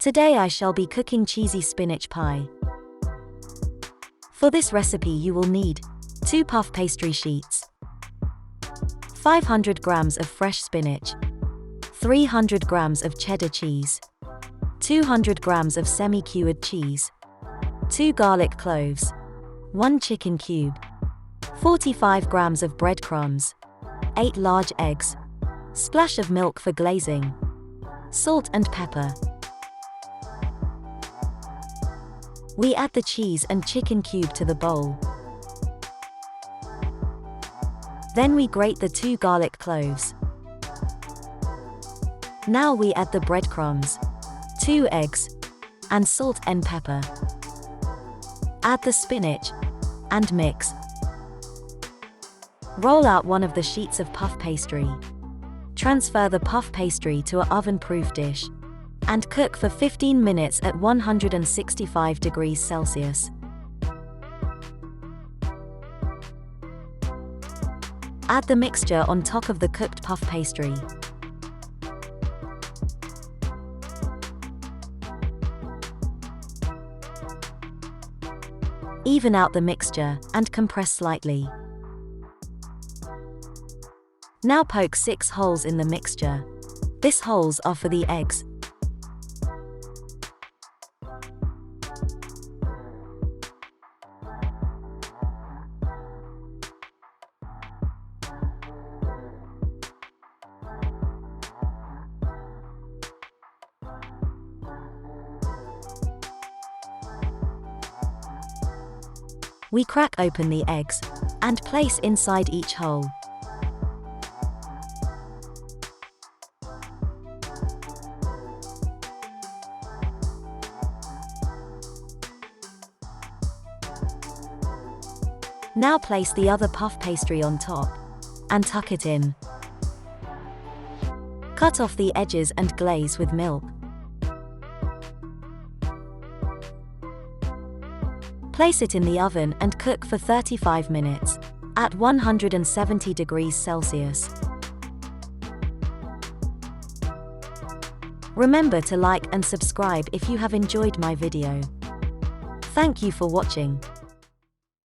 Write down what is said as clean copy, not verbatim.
Today I shall be cooking cheesy spinach pie. For this recipe you will need 2 puff pastry sheets, 500 grams of fresh spinach, 300 grams of cheddar cheese, 200 grams of semi-cured cheese, 2 garlic cloves, 1 chicken cube, 45 grams of breadcrumbs, 8 large eggs, splash of milk for glazing, salt and pepper. We add the cheese and chicken cube to the bowl. Then we grate the 2 garlic cloves. Now we add the breadcrumbs, 2 eggs, and salt and pepper. Add the spinach, and mix. Roll out one of the sheets of puff pastry. Transfer the puff pastry to an oven-proof dish, and cook for 15 minutes at 165 degrees Celsius. Add the mixture on top of the cooked puff pastry. Even out the mixture, and compress slightly. Now poke 6 holes in the mixture. These holes are for the eggs. We crack open the eggs, and place inside each hole. Now place the other puff pastry on top, and tuck it in. Cut off the edges and glaze with milk. Place it in the oven and cook for 35 minutes, at 170 degrees Celsius. Remember to like and subscribe if you have enjoyed my video. Thank you for watching.